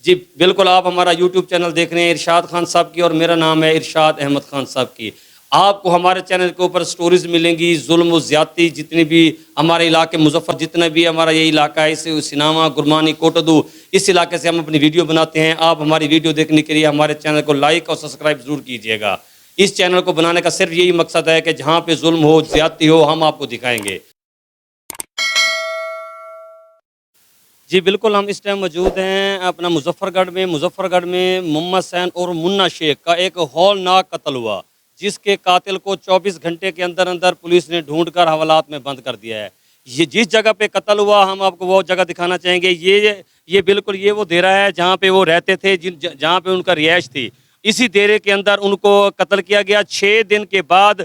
جی بالکل، آپ ہمارا یوٹیوب چینل دیکھ رہے ہیں ارشاد خان صاحب کی، اور میرا نام ہے ارشاد احمد خان صاحب کی۔ آپ کو ہمارے چینل کے اوپر سٹوریز ملیں گی، ظلم و زیادتی جتنی بھی ہمارے علاقے مظفر، جتنا بھی ہمارا یہ علاقہ ہے، اس سناما، گرمانی، کوٹدو، اس علاقے سے ہم اپنی ویڈیو بناتے ہیں۔ آپ ہماری ویڈیو دیکھنے کے لیے ہمارے چینل کو لائک اور سبسکرائب ضرور کیجیے گا۔ اس چینل کو بنانے کا صرف یہی مقصد ہے کہ جہاں پہ ظلم ہو، زیادتی ہو، ہم آپ کو دکھائیں گے۔ جی بالکل، ہم اس ٹائم موجود ہیں اپنا مظفر گڑھ میں محمد حسین اور منا شیخ کا ایک ہولناک قتل ہوا، جس کے قاتل کو 24 گھنٹے کے اندر اندر پولیس نے ڈھونڈ کر حوالات میں بند کر دیا ہے۔ یہ جس جگہ پہ قتل ہوا، ہم آپ کو وہ جگہ دکھانا چاہیں گے۔ یہ بالکل یہ وہ ڈیرہ ہے جہاں پہ وہ رہتے تھے، جہاں پہ ان کا رہائش تھی۔ اسی ڈیرے کے اندر ان کو قتل کیا گیا۔ 6 دن کے بعد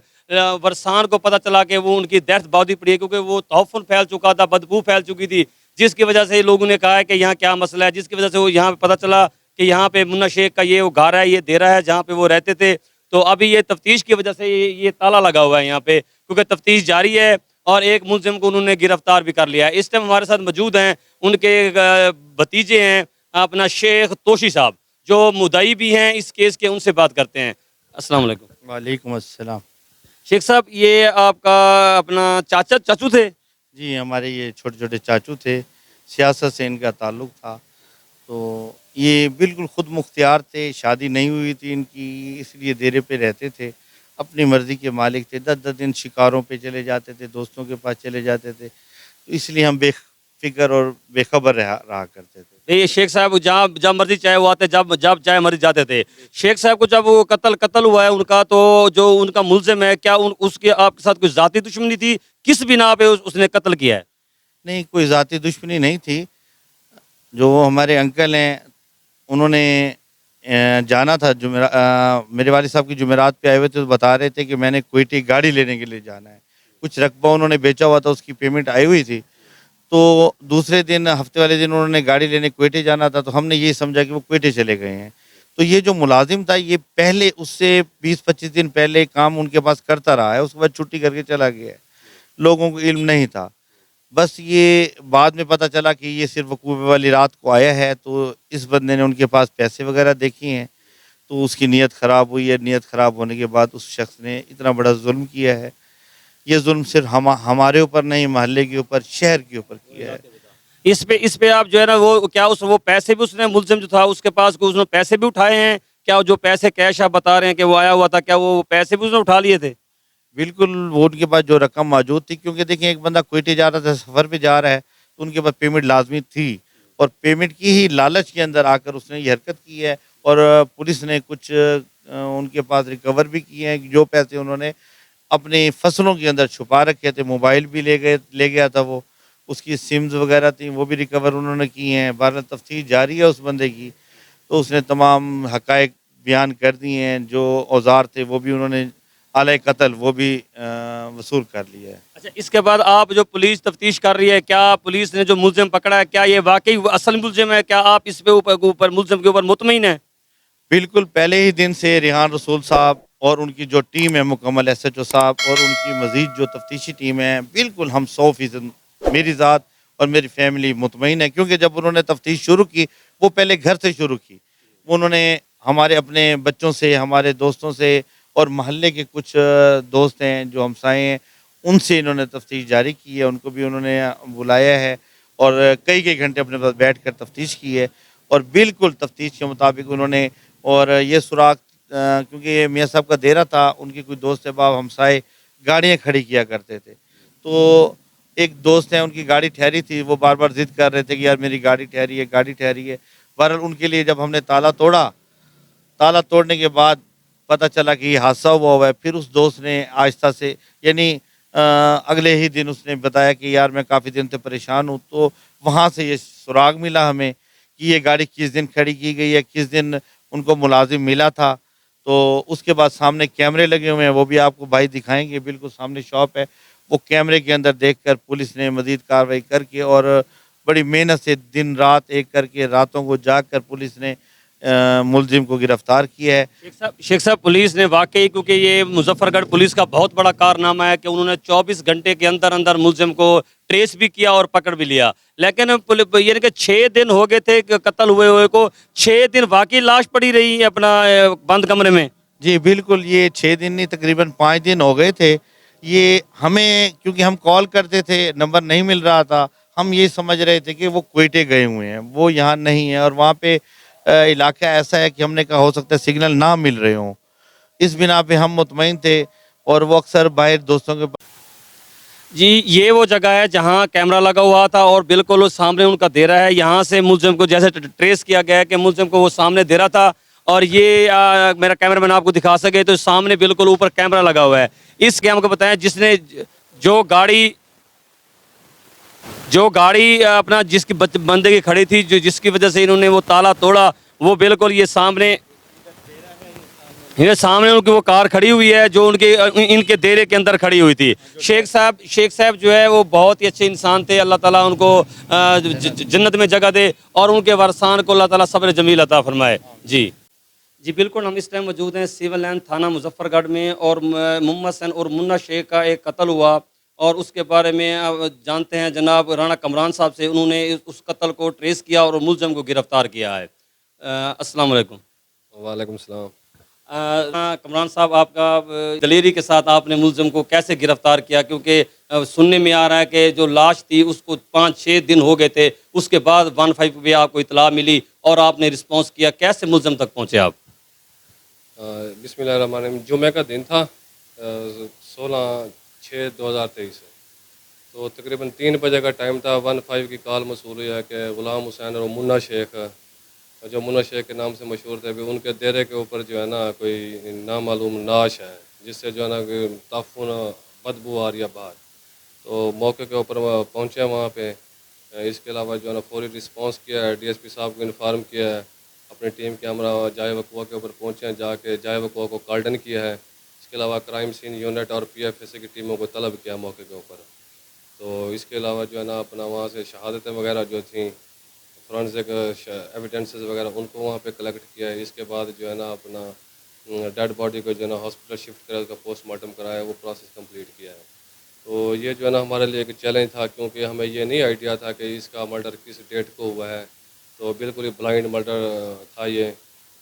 ورسان کو پتہ چلا کہ وہ ان کی ڈیتھ باڈی پڑی ہے، کیونکہ وہ تعفن پھیل چکا تھا، بدبو پھیل چکی تھی، جس کی وجہ سے لوگوں نے کہا ہے کہ یہاں کیا مسئلہ ہے، جس کی وجہ سے وہ یہاں پہ پتہ چلا کہ یہاں پہ منا شیخ کا یہ وہ گھر ہے، یہ ڈیرہ ہے جہاں پہ وہ رہتے تھے۔ تو ابھی یہ تفتیش کی وجہ سے یہ تالا لگا ہوا ہے یہاں پہ، کیونکہ تفتیش جاری ہے، اور ایک ملزم کو انہوں نے گرفتار بھی کر لیا ہے۔ اس ٹائم ہمارے ساتھ موجود ہیں ان کے بھتیجے ہیں اپنا شیخ توشی صاحب، جو مدعی بھی ہیں اس کیس کے، ان سے بات کرتے ہیں۔ السلام علیکم وعلیکم السلام۔ شیخ صاحب، یہ آپ کا اپنا چاچو تھے؟ جی ہمارے یہ چھوٹے چھوٹے چاچو تھے، سیاست سے ان کا تعلق تھا، تو یہ بالکل خود مختار تھے، شادی نہیں ہوئی تھی ان کی، اس لیے ڈیرے پہ رہتے تھے، اپنی مرضی کے مالک تھے۔ 10 دن شکاروں پہ چلے جاتے تھے، دوستوں کے پاس چلے جاتے تھے، تو اس لیے ہم بے فکر اور بے خبر رہا کرتے تھے۔ یہ شیخ صاحب جب مرضی چاہے وہ آتے، جب چاہے مرضی جاتے تھے۔ شیخ صاحب کو جب وہ قتل ہوا ہے ان کا، تو جو ان کا ملزم ہے، کیا اس کے آپ کے ساتھ کوئی ذاتی دشمنی تھی؟ کس بنا پہ اس نے قتل کیا ہے؟ نہیں، کوئی ذاتی دشمنی نہیں تھی۔ جو ہمارے انکل ہیں، انہوں نے جانا تھا میرے والد صاحب کی جمعرات پہ آئے ہوئے تھے، تو بتا رہے تھے کہ میں نے کوئٹے گاڑی لینے کے لیے جانا ہے، کچھ رقبہ انہوں نے بیچا ہوا تھا، اس کی پیمنٹ آئی ہوئی تھی، تو دوسرے دن ہفتے والے دن انہوں نے گاڑی لینے کوئٹے جانا تھا، تو ہم نے یہ سمجھا کہ وہ کوئٹے چلے گئے ہیں۔ تو یہ جو ملازم تھا، یہ پہلے اس سے 20-25 دن پہلے کام ان کے پاس کرتا رہا ہے، اس کے بعد چھٹی کر کے چلا گیا ہے، لوگوں کو علم نہیں تھا۔ بس یہ بعد میں پتہ چلا کہ یہ صرف وقوع والی رات کو آیا ہے، تو اس بندے نے ان کے پاس پیسے وغیرہ دیکھی ہیں، تو اس کی نیت خراب ہوئی ہے۔ نیت خراب ہونے کے بعد اس شخص نے اتنا بڑا ظلم کیا ہے۔ یہ ظلم صرف ہمارے اوپر نہیں، محلے کے اوپر، شہر کے اوپر کیا ہے۔ اس پہ آپ جو ہے نا، وہ پیسے بھی اس نے، ملزم جو تھا اس کے پاس اس نے پیسے بھی اٹھائے ہیں کیا؟ جو پیسے کیش آپ بتا رہے ہیں کہ وہ آیا ہوا تھا، کیا وہ پیسے بھی اس نے اٹھا لیے تھے؟ بالکل، وہ ان کے پاس جو رقم موجود تھی، کیونکہ دیکھیں ایک بندہ کوئٹے جا رہا تھا، سفر پہ جا رہا ہے، تو ان کے پاس پیمنٹ لازمی تھی، اور پیمنٹ کی ہی لالچ کے اندر آ کر اس نے یہ حرکت کی ہے، اور پولیس نے کچھ ان کے پاس ریکور بھی کیے ہیں، جو پیسے انہوں نے اپنی فصلوں کے اندر چھپا رکھے تھے۔ موبائل بھی لے گیا تھا وہ، اس کی سمز وغیرہ تھیں، وہ بھی ریکور انہوں نے کی ہیں۔ بہرحال تفتیش جاری ہے اس بندے کی، تو اس نے تمام حقائق بیان کر دی ہیں، جو اوزار تھے وہ بھی انہوں نے آلۂ قتل وہ بھی وصول کر لیا ہے۔ اچھا، اس کے بعد آپ جو پولیس تفتیش کر رہی ہے، کیا پولیس نے جو ملزم پکڑا ہے، کیا یہ واقعی وہ اصل ملزم ہے؟ کیا آپ اس پہ اوپر ملزم کے اوپر مطمئن ہیں؟ بالکل، پہلے ہی دن سے ریحان رسول صاحب اور ان کی جو ٹیم ہے مکمل، ایس ایچ او صاحب اور ان کی مزید جو تفتیشی ٹیم ہے، بالکل ہم 100% میری ذات اور میری فیملی مطمئن ہے، کیونکہ جب انہوں نے تفتیش شروع کی، وہ پہلے گھر سے شروع کی۔ انہوں نے ہمارے اپنے بچوں سے، ہمارے دوستوں سے، اور محلے کے کچھ دوست ہیں جو ہمسائے ہیں، ان سے انہوں نے تفتیش جاری کی ہے، ان کو بھی انہوں نے بلایا ہے، اور کئی گھنٹے اپنے پاس بیٹھ کر تفتیش کی ہے، اور بالکل تفتیش کے مطابق انہوں نے، اور یہ سراغ کیونکہ یہ میاں صاحب کا ڈیرہ تھا، ان کے کچھ دوست احباب ہمسائے گاڑیاں کھڑی کیا کرتے تھے، تو ایک دوست ہیں، ان کی گاڑی ٹھہری تھی، وہ بار بار ضد کر رہے تھے کہ یار میری گاڑی ٹھہری ہے، گاڑی ٹھہری ہے۔ بہرحال ان کے لیے جب ہم نے تالا توڑنے کے بعد پتہ چلا کہ یہ حادثہ ہوا ہے، پھر اس دوست نے آہستہ سے، یعنی اگلے ہی دن اس نے بتایا کہ یار میں کافی دن سے پریشان ہوں، تو وہاں سے یہ سراغ ملا ہمیں کہ یہ گاڑی کس دن کھڑی کی گئی ہے، کس دن ان کو ملازم ملا تھا۔ تو اس کے بعد سامنے کیمرے لگے ہوئے ہیں، وہ بھی آپ کو بھائی دکھائیں گے، بالکل سامنے شاپ ہے، وہ کیمرے کے اندر دیکھ کر پولیس نے مزید کارروائی کر کے، اور بڑی محنت سے دن رات ایک کر کے، راتوں کو جاگ کر پولیس نے ملزم کو گرفتار کیا ہے۔ शेख साहब पुलिस ने वाकई, क्योंकि ये मुजफ्फरगढ़ पुलिस का बहुत बड़ा कारनामा है कि उन्होंने 24 घंटे के अंदर अंदर मुलजिम को ट्रेस भी किया और पकड़ भी लिया, लेकिन यानी कि 6 दिन हो गए थे कि कत्ल हुए को, 6 दिन वाकई लाश पड़ी रही अपना बंद कमरे में। जी बिल्कुल, ये 6 दिन नहीं तकरीबन 5 दिन हो गए थे। ये हमें, क्योंकि हम कॉल करते थे नंबर नहीं मिल रहा था, हम ये समझ रहे थे कि वो क्वेटे गए हुए हैं, वो यहाँ नहीं है, और वहाँ पे इलाका ऐसा है कि हमने कहा हो सकता है सिग्नल ना मिल रहे हों। इस बिना पे हम मुतमईन थे, और वो अक्सर बाहर दोस्तों के जी, ये वो जगह है जहाँ कैमरा लगा हुआ था और बिल्कुल वो सामने उनका देरा है। यहाँ से मुलजिम को जैसे ट्रेस किया गया है कि मुलजिम को वो सामने देरा था, और ये मेरा कैमरामैन आपको दिखा सके तो सामने बिल्कुल ऊपर कैमरा लगा हुआ है। इस कैमरे को बताएं जिसने जो गाड़ी अपना जिसकी बंदे की खड़ी थी, जो जिसकी वजह से इन्होंने वो ताला तोड़ा, वो बिल्कुल ये सामने उनकी वो कार खड़ी हुई है जो इनके देरे के अंदर खड़ी हुई थी। शेख साहब जो है वो बहुत ही अच्छे इंसान थे, अल्लाह ताला उनको जन्नत में जगह दे और उनके वारसान को अल्लाह ताला सब्र जमील अता फरमाए। जी बिल्कुल, हम इस टाइम मौजूद हैं सिविल लाइन थाना मुजफ्फरगढ़ में, और मोहम्मद सैन और मुन्ना शेख का एक कत्ल हुआ, और उसके बारे में अब जानते हैं जनाब राना कमरान साहब से। उन्होंने उस कत्ल को ट्रेस किया और मुलजिम को गिरफ्तार किया है। अस्सलाम वालेकुम। वालेकुम सलाम। कमरान साहब, आपका दलेरी के साथ आपने मुलजिम को कैसे गिरफ्तार किया? क्योंकि सुनने में आ रहा है कि जो लाश थी उसको 5-6 दिन हो गए थे, उसके बाद 15 पे आपको इतला मिली और आपने रिस्पॉन्स किया, कैसे मुलजिम तक पहुँचे आप? बिस्मिल्लाहिर्रहमानिर्रहीम। जुमे का दिन था 16/6/2023 है, तो तकरीबन 3 बजे का टाइम था। 15 की कॉल मसूल हुई है कि गुलाम हुसैन और मुन्ना शेख, जो मुन्ना शेख के नाम से मशहूर थे, अभी उनके देरे के ऊपर जो है ना कोई नामालूम नाश है, जिससे जो है ना ताफून बदबू आ रही है बाहर। तो मौके के ऊपर पहुँचे वहाँ पे। इसके अलावा जो है ना फौरी रिस्पॉन्स किया है, DSP साहब को इन्फॉर्म किया है, अपनी टीम के हमरा जाए वकुआ के ऊपर पहुँचे हैं, जाके जाए वकुआ को कार्डन किया है। इसके अलावा क्राइम सीन यूनिट और PFSA की टीमों को तलब किया मौके के ऊपर। तो इसके अलावा जो है ना अपना वहाँ से शहादतें वगैरह जो थी, फॉरेंसिक एविडेंसेस वगैरह, उनको वहाँ पे कलेक्ट किया है। इसके बाद जो है ना अपना डेड बॉडी को जो है ना हॉस्पिटल शिफ्ट करा, उसका पोस्टमार्टम कराया, वो प्रोसेस कंप्लीट किया है। तो ये जो है ना हमारे लिए एक चैलेंज था, क्योंकि हमें ये नहीं आइडिया था कि इसका मर्डर किस डेट को हुआ है। तो बिल्कुल ही ब्लाइंड मर्डर था ये।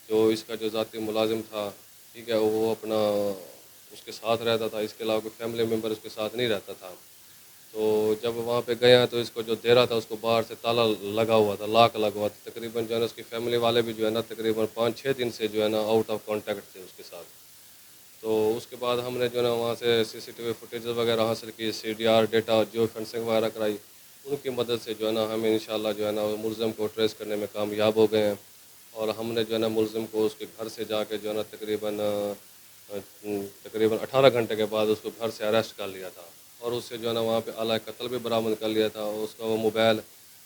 जो इसका जो ज़ाती मुलाजिम था, ठीक है, वो अपना उसके साथ रहता था, इसके अलावा कोई फैमिली मेम्बर उसके साथ नहीं रहता था। तो जब वहाँ पे गए हैं तो इसको जो देरा था उसको बाहर से ताला लगा हुआ था, लॉक लगा हुआ था। तकरीबन जो है ना उसकी फैमिली वाले भी जो है ना तकरीबन 5-6 दिन से जो है ना आउट ऑफ कांटेक्ट थे उसके साथ। तो उसके बाद हमने जो है ना वहाँ से CCTV फुटेज वगैरह हासिल की, CDR डेटा जो फेंसिंग वगैरह कराई, उनकी मदद से जो है ना हमें इंशाल्लाह जो है ना मुलजिम को ट्रेस करने में कामयाब हो गए हैं। और हमने जो है ना मुलजिम को उसके घर से जाके जो है ना तकरीबन 18 घंटे के बाद उसको घर से अरेस्ट कर लिया था, और उससे जो है ना वहाँ पे आला कत्ल भी बरामद कर लिया था। उसका वो मोबाइल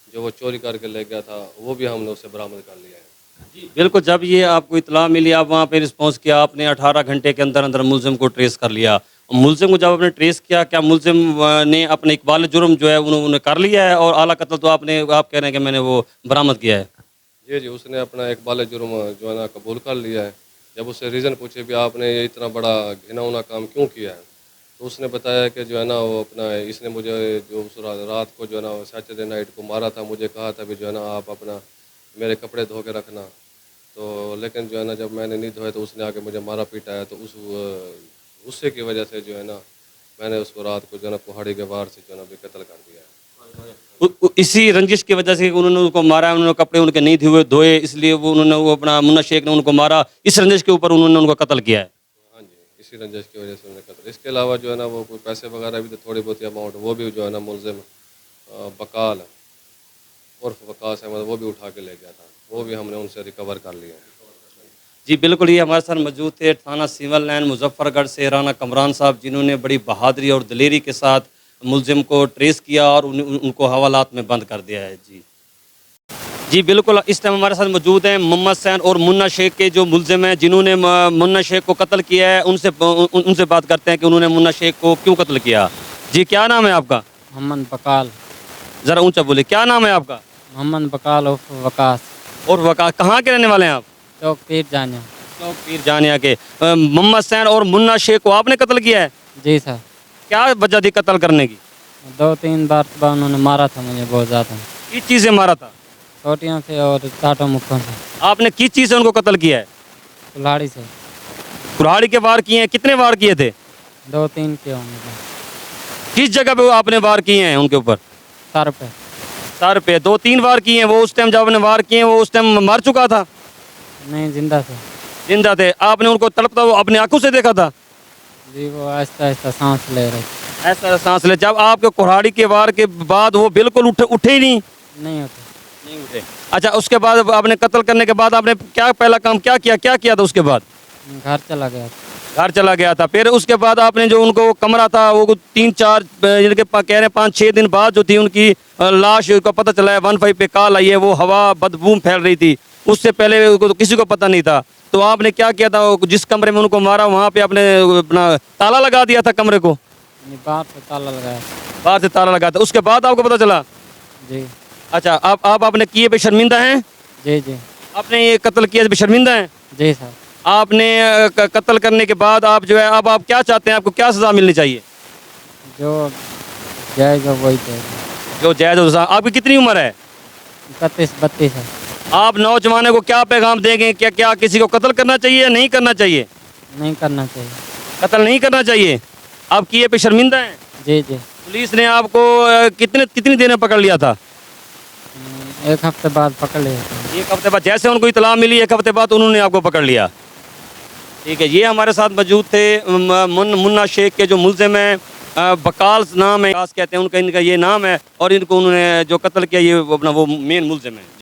जो वो चोरी करके ले गया था, वो भी हमने उससे बरामद कर लिया है। जी बिल्कुल, जब ये आपको इतला मिली, आप वहाँ पे रिस्पांस किया, आपने 18 घंटे के अंदर अंदर मुलजिम को ट्रेस कर लिया। मुलजिम को जब आपने ट्रेस किया, क्या मुलजिम ने अपने इकबाल जुर्म जो है उन्होंने कर लिया है, और आला कत्ल तो आप कह रहे हैं कि मैंने वो बरामद किया है? जी, उसने अपना इकबाल जुर्म जो है ना कबूल कर लिया है। जब उससे रीज़न पूछे भी आपने ये इतना बड़ा घिनौना काम क्यों किया है, तो उसने बताया कि जो है ना वो अपना इसने मुझे जो उस रात को जो है ना सैटरडे नाइट को मारा था, मुझे कहा था भी जो है ना आप अपना मेरे कपड़े धो के रखना। तो लेकिन जो है ना जब मैंने नहीं धोए तो उसने आके मुझे मारा पीटा है। तो उससे की वजह से जो है ना मैंने उसको रात को जो है ना कुहाड़ी के वार से जो है ना कत्ल कर दिया है। इसी रंजिश की वजह से उन्होंने उनको मारा, उन्होंने कपड़े उनके नहीं धोए, इसलिए वो अपना मुन्ना शेख ने उनको मारा, इस रंजिश के ऊपर उन्होंने उनको कत्ल किया है। हाँ जी, इसी रंजिश की वजह से उन्हें कत्ल। इसके अलावा जो है ना वो कोई पैसे वगैरह भी तो थोड़ी बहुत अमाउंट, वो भी जो है ना मुलजिम बकाल उर्फ वकास अहमद, वो भी उठा के ले गया था, वो भी हमने उनसे रिकवर कर लिया है। जी बिल्कुल, ये हमारे साथ मौजूद थे थाना सिविल लाइन मुजफ्फरगढ़ से राना कमरान साहब, जिन्होंने बड़ी बहादुरी और दलेरी के साथ मुलजिम को ट्रेस किया और उनको हवालात में बंद कर दिया है। जी बिल्कुल, इस टाइम हमारे साथ मौजूद हैं मोहम्मद सैन और मुन्ना शेख के जो मुलजिम हैं, जिन्होंने मुन्ना शेख को कत्ल किया है। उनसे बात करते हैं कि उन्होंने मुन्ना शेख को क्यों कत्ल किया। जी, क्या नाम है आपका? मोहम्मद बकाल। ज़रा ऊंचा बोले, क्या नाम है आपका? मोहम्मद बकाल उर्फ वकास। और वकास, कहाँ के रहने वाले हैं आप? चौक पीर जाने। चौक पीर जानिया के मोहम्मद सैन और मुन्ना शेख को आपने कत्ल किया है? जी सर, क्या वजह थी कत्ल करने की? 2-3 बार सुबह उन्होंने मारा था मुझे बहुत ज़्यादा, किस चीज़ से मारा था? छोटियों से और चाटों मुक्कों से, आपने किस चीज़ से उनको कत्ल किया है? कुल्हाड़ी से। कुल्हाड़ी के वार किए हैं? कितने वार किए थे? 2-3 के होंगे किस जगह पे वो आपने वार किए हैं उनके ऊपर? सर पे। सर पे 2-3 वार किए हैं। वो उस टाइम जब आपने वार किए हैं वो उस टाइम मर चुका था? नहीं, जिंदा से। जिंदा थे। आपने उनको तड़पता हुआ अपने आंखों से देखा था? जी, वो आहिस्ता आहिस्ता सांस ले रहे थे। ऐसा सांस ले, जब आपके कुल्हाड़ी के वार के बाद वो बिल्कुल उठे ही नहीं? नहीं होते। नहीं उठे। अच्छा, उसके बाद आपने कत्ल करने के बाद आपने क्या पहला काम क्या किया था उसके बाद? घर चला गया था। घर चला गया था। फिर उसके बाद आपने जो उनको कमरा था वो 3-4 यानी कि कह रहे 5-6 दिन बाद जो थी उनकी लाश का पता चला है 15 पे कॉल आई है, वो हवा बदबू फैल रही थी, उससे पहले तो किसी को पता नहीं था। तो आपने क्या किया था? जिस कमरे में उनको मारा वहाँ पे आपने अपना ताला लगा दिया था कमरे को? नहीं, बाहर से ताला लगाया था। बाहर से ताला लगा था, उसके बाद आपको पता चला? जी अच्छा, आप आपने किए पे शर्मिंदा हैं? जी जी आपने ये कत्ल किए पे शर्मिंदा हैं? जी सर। आपने कत्ल करने के बाद आप जो है अब आप क्या चाहते हैं? आपको क्या सज़ा मिलनी चाहिए? जो जाएगा वही जाएगा। जो जायज़ हो। आपकी कितनी उम्र है? 31-32 है। आप नौजवानों को क्या पैगाम देंगे? क्या किसी को कत्ल करना चाहिए या नहीं करना चाहिए? नहीं करना चाहिए। कत्ल नहीं करना चाहिए। आप किए पे शर्मिंदा हैं? जी जी। पुलिस ने आपको कितनी देर में पकड़ लिया था? 1 हफ्ते बाद पकड़ लिया था। 1 हफ्ते बाद जैसे उनको इतला मिली 1 हफ्ते बाद उन्होंने आपको पकड़ लिया। ठीक है, ये हमारे साथ मौजूद थे मुन्ना शेख के जो मुलजिम हैं, बकाल नाम है, कहते हैं उनका, इनका ये नाम है, और इनको उन्होंने जो कत्ल किया ये अपना वो मेन मुलजिम है।